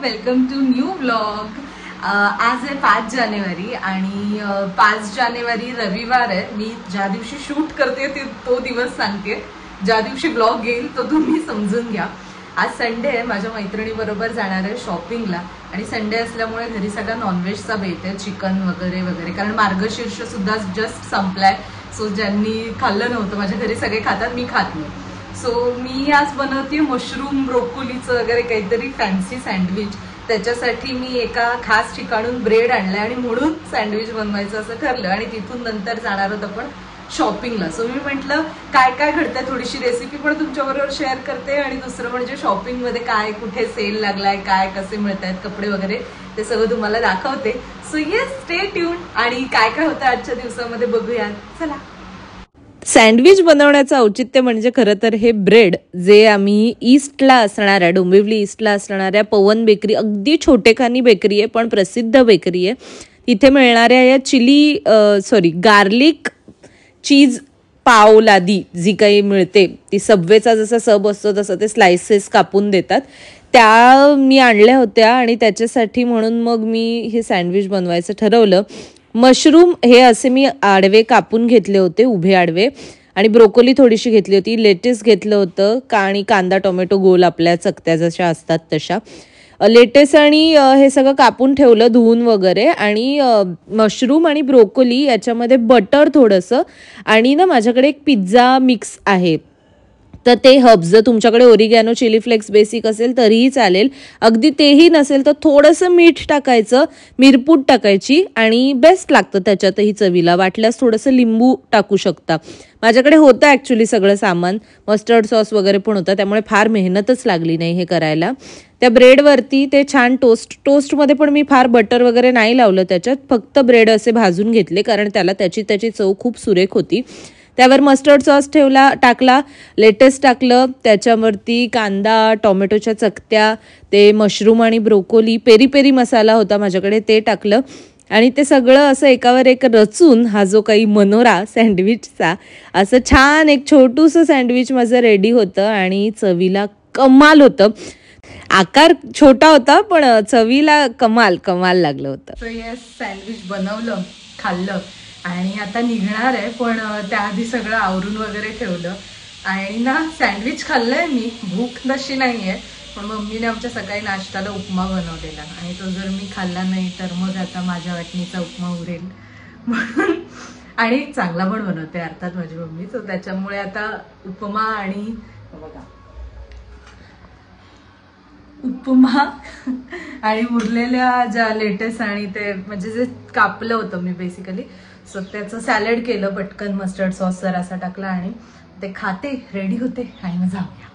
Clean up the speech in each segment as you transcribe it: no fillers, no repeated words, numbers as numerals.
Welcome to new vlog. आज आहे 5 जानेवारी आणि 5 जानेवारी रविवार आहे। मी ज्या दिवशी शूट करते तो दिवस सांगते, ज्या दिवशी व्लॉग येईल तो तुम्ही समजून घ्या। आज संडे आहे, माझ्या मैत्रिणी बरोबर जाणार आहे शॉपिंगला आणि संडे असल्यामुळे घरी सगळा नॉनव्हेजचा बेत आहे, चिकन वगैरे वगैरे, कारण मार्गशीर्ष सुद्धा जस्ट संपलाय। सो ज्यांनी खाल्लं नव्हतं, माझ्या घरी सगळे खातात, मी खात नाही। सो मी आज बनवते मशरूम ब्रोकोलीचं वगैरे काहीतरी फॅन्सी सँडविच। त्याच्यासाठी मी एका खास ठिकाणून ब्रेड आणलाय आणि म्हणून सँडविच बनवायचं असं ठरलं आणि तिथून नंतर जाणार आहोत आपण शॉपिंगला। सो मी म्हटलं काय काय घडतंय, थोडीशी रेसिपी पण तुमच्याबरोबर शेअर करते आणि दुसरं म्हणजे शॉपिंगमध्ये काय कुठे सेल लागलाय, काय कसे मिळत आहेत कपडे वगैरे, ते सगळं तुम्हाला दाखवते। सो येस, स्टे ट्यून आणि काय काय होतं आजच्या दिवसामध्ये बघूया, चला। सँडविच बनवण्याचं औचित्य म्हणजे खरं तर हे ब्रेड जे आम्ही ईस्टला असणाऱ्या डोंबिवली ईस्टला असणाऱ्या पवन बेकरी, अगदी छोटेखानी बेकरी आहे पण प्रसिद्ध बेकरी आहे, तिथे मिळणाऱ्या या गार्लिक चीज पाव लादी जी काही मिळते, ती सबवेचा जसा सब असतो तसं ते स्लायसेस कापून देतात, त्या मी आणल्या होत्या आणि त्याच्यासाठी म्हणून मग मी हे सँडविच बनवायचं ठरवलं। मशरूम हे असे मी आडवे कापून घेतले होते, उभे आडवे, आणि ब्रोकोली थोडीशी घेतली होती, लेटेस घेतलं होतं आणि कांदा टोमॅटो गोल आपल्या चकत्या जशा असतात तशा लेटेस, आणि हे सगळं कापून ठेवलं धुवून वगैरे। आणि मशरूम आणि ब्रोकोली याच्यामध्ये बटर थोडंसं आणि ना माझ्याकडे एक पिझ्झा मिक्स आहे, तर ते हब्स, जर तुमच्याकडे ओरिगॅनो चिली फ्लेक्स बेसिक असेल तरीही चालेल, अगदी तेही नसेल तर थोडंसं मीठ टाकायचं, मिरपूड टाकायची आणि बेस्ट लागतं त्याच्यातही चवीला। वाटल्यास थोडंसं लिंबू टाकू शकता। माझ्याकडे होतं ॲक्च्युली सगळं सामान, मस्टर्ड सॉस वगैरे पण होतं, त्यामुळे फार मेहनतच लागली नाही हे करायला। त्या ब्रेडवरती ते छान टोस्टमध्ये पण मी फार बटर वगैरे नाही लावलं त्याच्यात, फक्त ब्रेड असे भाजून घेतले कारण त्याला त्याची चव खूप सुरेख होती। त्यावर मस्टर्ड सॉस टाकला, लेटेस टाकलं, त्याच्यावरती कांदा टोमॅटोच्या चकत्या, ते मशरूम आणि ब्रोकोली, पेरी पेरी मसाला होता माझ्याकडे ते टाकलं आणि ते सगळं असं एकावर एक रचून हा जो काही मनोरा सँडविचचा, असं छान एक छोटूसं सँडविच माझं रेडी होतं आणि चवीला कमाल होतं। आकार छोटा होता पण चवीला कमाल लागलं होतं। सो येस, सँडविच बनवलं, खाल्लं आणि आता निघणार आहे, पण त्याआधी सगळं आवरून वगैरे ठेवलं आणि ना सँडविच खाल्लंय मी, भूक तशी नाहीये, पण मम्मीने आमच्या सकाळी नाश्त्याला उपमा बनवलेला आणि तो जर मी खाल्ला नाही तर मग आता माझ्या वाटणीचा उपमा उरेल म्हणून, आणि चांगला पण बनवते अर्थात माझी मम्मी, तर त्याच्यामुळे आता उपमा आणि उरलेल्या ज्या लेटेस आणि ते म्हणजे जे कापलं होतं मी बेसिकली, सो त्याचं सॅलड केलं पटकन, मस्टर्ड सॉस जरासा टाकला आणि ते खाते, रेडी होते आणि मग जाऊया।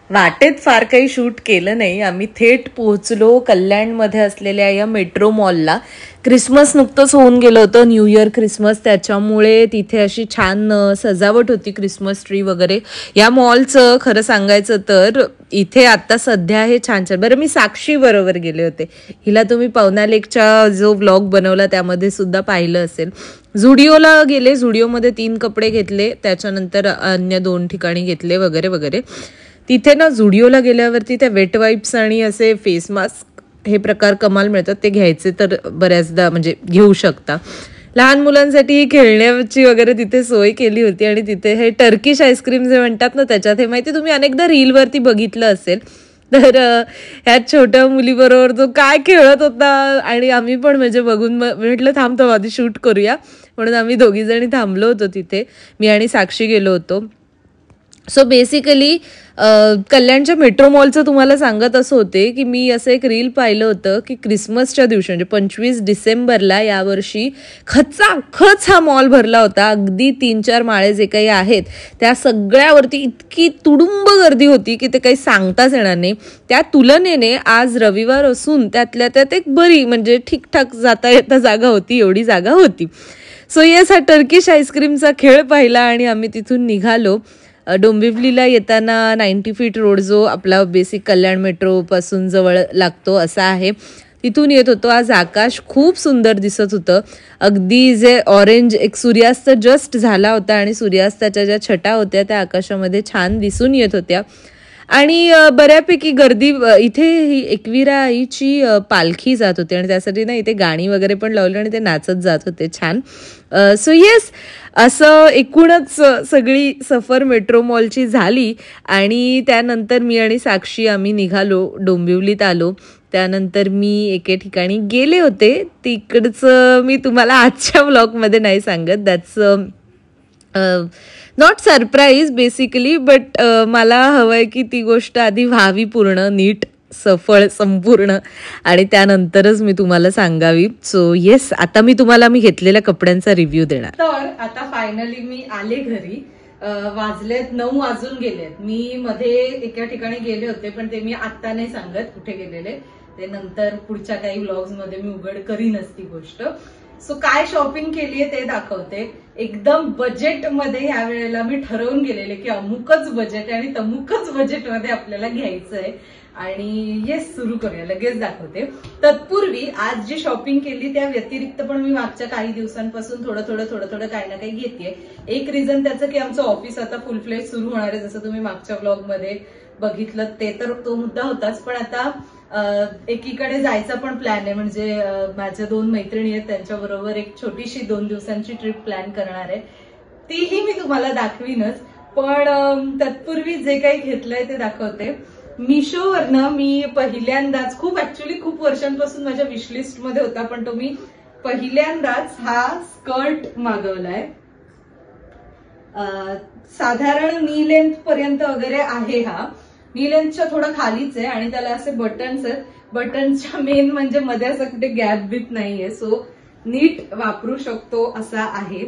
वाटेत फार काही शूट केलं नाही, आम्ही थेट पोहोचलो कल्याणमध्ये असलेल्या या मेट्रो मॉलला। क्रिसमस नुकतंच होऊन गेलं होतं, न्यू इयर क्रिसमस, त्याच्यामुळे तिथे अशी छान सजावट होती, क्रिसमस ट्री वगैरे। या मॉलचं खरं सांगायचं तर इथे आता सध्या आहे छान छान। बरं, मी साक्षी बरोबर गेले होते, हिला तुम्ही पवना लेकचा जो व्लॉग बनवला त्यामध्ये सुद्धा पाहिलं असेल। झुडिओला गेले, झुडिओमध्ये 3 कपडे घेतले, त्याच्यानंतर अन्य 2 ठिकाणी घेतले वगैरे वगैरे। तिथे ना झुडिओला गेल्यावरती त्या वेट वाईप्स आणि असे फेस मास्क हे प्रकार कमाल मिळतात, ते घ्यायचे तर बऱ्याचदा म्हणजे घेऊ शकता। लहान मुलांसाठी खेळण्याची वगैरे तिथे सोय केली होती आणि तिथे हे टर्किश आईस्क्रीम जे म्हणतात ना, त्याच्यात हे माहिती तुम्ही अनेकदा रीलवरती बघितलं असेल, तर ह्या छोट्या मुलीबरोबर तो काय खेळत होता आणि आम्ही पण म्हणजे बघून म्हटलं थांबतो आधी शूट करूया, म्हणून आम्ही 2 जणी थांबलो होतो तिथे, मी आणि साक्षी गेलो होतो। सो बेसिकली कल्याणच्या मेट्रो मॉलचं तुम्हाला सांगत असं होते की मी असं एक रील पाहिलं होतं की क्रिसमसच्या दिवशी म्हणजे 25 डिसेंबरला यावर्षी खचाखच हा मॉल भरला होता, अगदी 3-4 माळे जे काही आहेत त्या सगळ्यावरती इतकी तुडुंब गर्दी होती की ते काही सांगताच येणार नाही। त्या तुलनेने आज रविवार असून त्यातल्या त्यात एक बरी म्हणजे ठीकठाक जाता येता जागा होती, एवढी जागा होती। सो येस, हा टर्किश आईस्क्रीमचा खेळ पाहिला आणि आम्ही तिथून निघालो। डोंबिवलीला येताना 90 फीट रोड जो आपला बेसिक कल्याण मेट्रो पासून जवळ लागतो असा आहे, तिथून येत होतो। आज आकाश खूप सुंदर दिसत होतं, अगदी जे ऑरेंज, एक सूर्यास्त जस्ट झाला होता आणि सूर्यास्ताच्या ज्या छटा होत्या त्या आकाशामध्ये छान दिसून येत होत्या। आणि बऱ्यापैकी गर्दी इथे ही एकविरा आईची पालखी जात होती आणि त्यासाठी ना इथे गाणी वगैरे पण लावली आणि ते नाचत जात होते छान. सो येस, असं एकूणच सगळी सफर मेट्रो मॉलची झाली आणि त्यानंतर मी आणि साक्षी आम्ही निघालो, डोंबिवलीत आलो. त्यानंतर मी एके ठिकाणी गेले होते, तिकडचं मी तुम्हाला आजच्या व्लॉगमध्ये नाही सांगत. That's not surprise basically, but मला हवं आहे की ती गोष्ट आधी व्हावी पूर्ण नीट सफळ संपूर्ण आणि त्यानंतरच मी तुम्हाला सांगावी. सो येस, आता मी तुम्हाला मी घेतलेल्या कपड्यांचा रिव्ह्यू देणार. तर आता फायनली मी आले घरी. वाजलेत 9 वाजून गेलेत. मी मध्ये एका ठिकाणी गेले होते पण ते मी आत्ता नाही सांगत कुठे गेलेले, ते नंतर पुढच्या काही व्लॉग्स मध्ये मी उघड करीनच ती गोष्ट. सो काय शॉपिंग केलीये ते दाखवते. एकदम बजेट मध्ये या वेळेला मी ठरवून गेलेले की अमुकच बजेट आहे आणि तमुकच बजेट मध्ये आपल्याला घ्यायचं आहे. आणि येस, सुरू करूया, लगेच दाखवते. तत्पूर्वी आज जी शॉपिंग केली त्या व्यतिरिक्त पण मी मागच्या काही दिवसांपासून थोडं थोडं काही ना काही घेतेय. एक रिझन त्याचं की आमचं ऑफिस आता फुल फ्लेज सुरू होणार आहे, जसं तुम्ही मागच्या ब्लॉग मध्ये बघितलं ते तर तो मुद्दा होताच. पण आता एकीकडे जायचा पण प्लॅन आहे, म्हणजे माझ्या 2 मैत्रिणी आहेत त्यांच्याबरोबर एक छोटीशी 2 दिवसांची ट्रिप प्लॅन करणार आहे. तीही मी तुम्हाला दाखवीनच, पण तत्पूर्वी जे काही घेतलंय ते दाखवते. मिशोवरनं मी पहिल्यांदाच खूप वर्षांपासून माझ्या विशलिस्ट मध्ये होता, पण तो मी पहिल्यांदाच हा स्कर्ट मागवलाय. साधारण नी लेंथ पर्यंत वगैरे आहे. हा नी लेंथच्या थोडं खालीच आहे आणि त्याला असे बटन्स आहेत. बटन्सच्या मेन म्हणजे मध्ये असं कुठे गॅप बीप नाहीये, सो नीट वापरू शकतो असा आहे.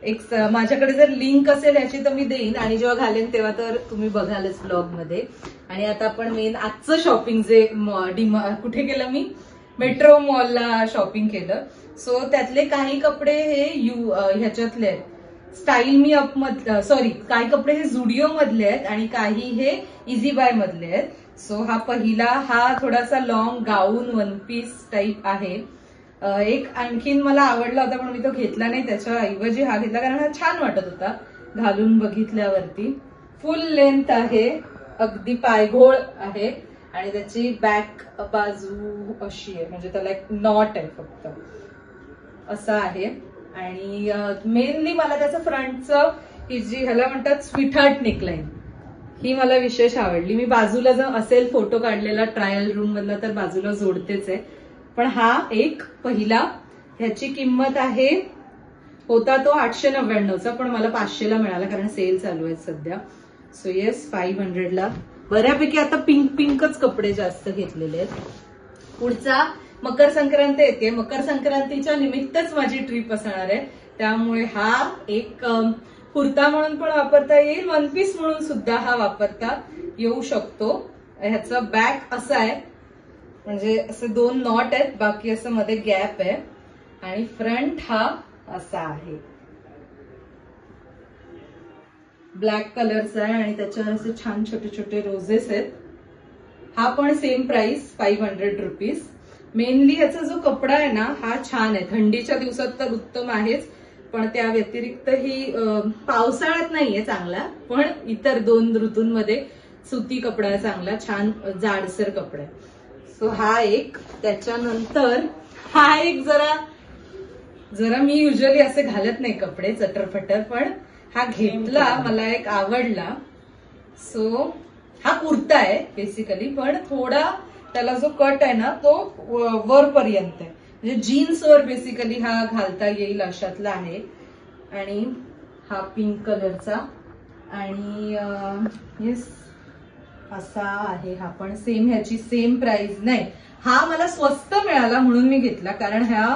एक माझ्याकडे जर लिंक असेल याची तर मी देईन आणि जेव्हा घालेन तेव्हा तर तुम्ही बघालच ब्लॉग मध्ये. आणि आता आपण मेन आजचं शॉपिंग जे कुठे केलं मी, मेट्रो मॉलला शॉपिंग केलं. सो त्यातले काही कपडे हे ह्याच्यातले आहेत, स्टाईल मी अप मधले, सॉरी काही कपडे हे झुडिओ मधले आहेत आणि काही हे इझी बाय मधले आहेत. सो हा पहिला, हा थोडासा लॉंग गाऊन 1 पीस टाईप आहे. एक आणखीन मला आवडला होता पण मी तो घेतला नाही, त्याच्या ऐवजी हा घेतला कारण हा छान वाटत होता घालून बघितल्यावरती. फुल लेंथ आहे, अगदी पायघोळ आहे आणि त्याची बॅक बाजू अशी आहे, म्हणजे त्याला एक नॉट आहे फक्त असा आहे. आणि मेनली मला त्याचं फ्रंटचं ही जी ह्याला म्हणतात स्वीटहार्ट नेकलाईन, ही मला विशेष आवडली. मी बाजूला जर असेल फोटो काढलेला ट्रायल रूम मधला तर बाजूला जोडतेच आहे. पण हा एक पहिला, ह्याची किंमत आहे, होता तो 899चा पण मला 500ला मिळाला कारण सेल चालू आहे सध्या. सो येस, 500ला. बऱ्यापैकी आता पिंकच कपडे जास्त घेतलेले आहेत. पुढचा मकर संक्रांत येते, मकर संक्रांतीच्या निमित्तच माझी ट्रिप असणार आहे, त्यामुळे हा एक कुर्ता म्हणून पण वापरता येईल, 1 पीस म्हणून सुद्धा हा वापरता येऊ शकतो. ह्याचा बॅक असा आहे, म्हणजे असे 2 नॉट आहेत, बाकी असं मध्ये गॅप आहे. आणि फ्रंट हा असा आहे, ब्लॅक कलरचा आहे आणि त्याच्यावर असे छान छोटे छोटे रोजेस आहेत. हा पण सेम प्राइस 500 रुपीज. मेनली ह्याचा जो कपडा आहे ना हा छान आहे, थंडीच्या दिवसात तर उत्तम आहेच, पण त्या व्यतिरिक्त ही पावसाळ्यात नाहीये चांगला, पण इतर 2 ऋतूंमध्ये सुती कपडा आहे चांगला, छान जाडसर कपडा आहे. सो हा एक. त्याच्यानंतर हा एक जरा मी युजली असे घालत नाही कपडे चटरफटर, पण हा घेतला, मला एक आवडला. सो हा कुर्ता आहे बेसिकली, पण थोडा त्याला जो कट आहे ना तो वरपर्यंत आहे, म्हणजे जीन्सवर बेसिकली हा घालता येईल अशातला आहे. आणि हा पिंक कलरचा आणि येस असा आहे हा पण. सेम, ह्याची सेम प्राइस नाही, हा मला स्वस्त मिळाला म्हणून मी घेतला, कारण हा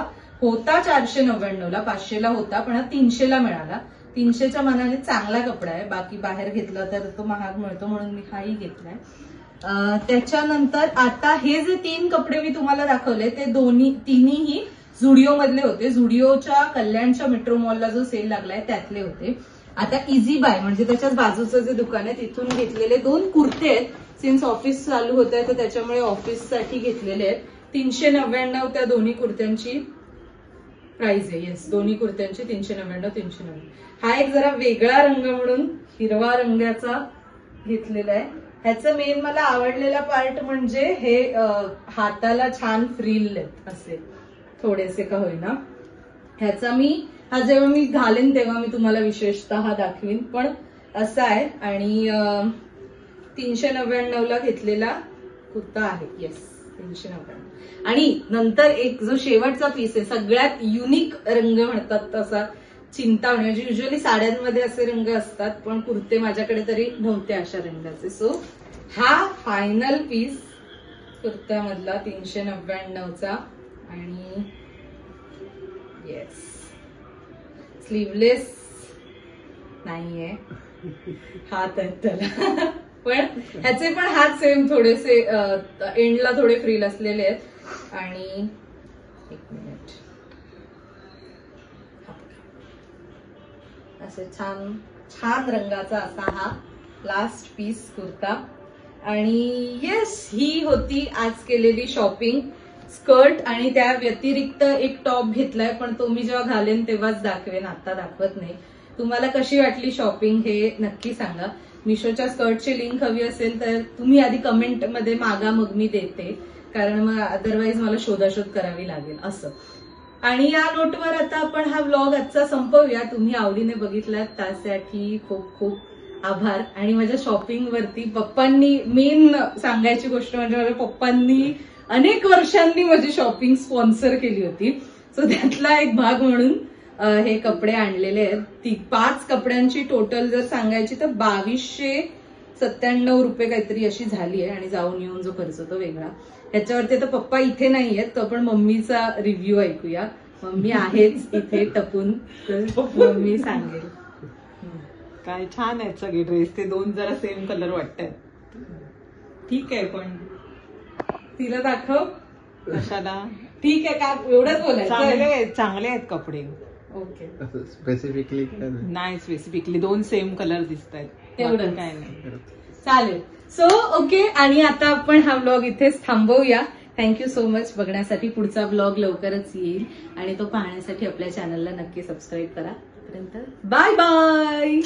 होता 499ला, 500ला होता, पण हा 300ला मिळाला. 300च्या मानाने चांगला कपडा आहे, बाकी बाहेर घेतला तर तो महाग मिळतो म्हणून मी हाही घेतलाय. त्याच्यानंतर आता हे जे 3 कपडे मी तुम्हाला दाखवले ते तिन्ही झुडिओ मधले होते. झुडिओच्या कल्याणच्या मेट्रो मॉलला जो सेल लागलाय त्यातले होते. आता इझी बाय म्हणजे त्याच्याच बाजूचं जे दुकान आहे तिथून घेतलेले 2 कुर्ते आहेत. सिन्स ऑफिस चालू होत आहे तर त्याच्यामुळे ऑफिससाठी घेतलेले आहेत. 399 त्या दोन्ही कुर्त्यांची प्राइस आहे. येस, दोन्ही कुर्त्यांची 399. हा एक जरा वेगळा रंग म्हणून हिरवा रंगाचा घेतलेला आहे ह्याचं मेन मला आवडलेला पार्ट म्हणजे हे हाताला छान फ्रिल असे थोडेसे का होईना. ह्याचा हा जेव्हा मी घालेन तेव्हा मी तुम्हाला विशेषतः दाखवीन. पण असा आहे आणि 399ला घेतलेला कुर्ता आहे. येस 399. आणि नंतर एक जो शेवटचा पीस आहे सगळ्यात युनिक रंग म्हणतात तसा चिंतामणी. म्हणजे युजली साड्यांमध्ये असे रंग असतात पण कुर्ते माझ्याकडे तरी नव्हते अशा रंगाचे. सो हा फायनल पीस कुर्त्यामधला 399चा आणि येस स्लीवलेस नाहीये हात आहेत त्याला पण ह्याचे पण हात सेम थोडेसे एंडला थोडे फ्रील असलेले आहेत. आणि एक मिनिट असे छान छान रंगाचा असा हा लास्ट पीस कुर्ता. आणि येस ही होती आज केलेली शॉपिंग. स्कर्ट आणि त्या व्यतिरिक्त एक टॉप घेतलाय पण तो मी जेव्हा घालेन तेव्हाच दाखवेन, आता दाखवत नाही. तुम्हाला कशी वाटली शॉपिंग हे नक्की सांगा. मिशोच्या स्कर्टची लिंक हवी असेल तर तुम्ही आधी कमेंट मध्ये मागा मग मी देते कारण मग अदरवाईज मला शोधाशोध करावी लागेल असं. आणि या नोटवर आता आपण हा व्लॉग आजचा संपवूया. तुम्ही आवडीने बघितलात त्यासाठी खूप खूप आभार. आणि माझ्या शॉपिंग वरती पप्पांनी मेन सांगायची गोष्ट म्हणजे माझ्या पप्पांनी अनेक वर्षांनी माझी शॉपिंग स्पॉन्सर केली होती. सो त्यातला एक भाग म्हणून हे कपडे आणलेले आहेत. 5 कपड्यांची टोटल जर सांगायची तर 2297 रुपये काहीतरी अशी झाली आहे. आणि जाऊन येऊन जो खर्च तो वेगळा. ह्याच्यावरती तर पप्पा इथे नाहीयेत तो आपण मम्मीचा रिव्ह्यू ऐकूया. मम्मी आहेच इथे टपून तर मम्मी सांगेल. काय छान आहेत सगळे ड्रेस. ते 2 जरा सेम कलर वाटतात. ठीक आहे पण तिला दाखव कशाला. ठीक आहे का एवढंच बोलायचं. चांगले आहेत कपडे. ओके स्पेसिफिकली नाही स्पेसिफिकली 2 सेम कलर दिसत आहेत तेवढं काय नाही. चालेल. सो ओके आणि आता आपण हा व्लॉग इथेच थांबवूया. थँक्यू सो मच बघण्यासाठी. पुढचा व्लॉग लवकरच येईल आणि तो पाहण्यासाठी आपल्या चॅनलला नक्की सबस्क्राईब करा. तोपर्यंत बाय बाय.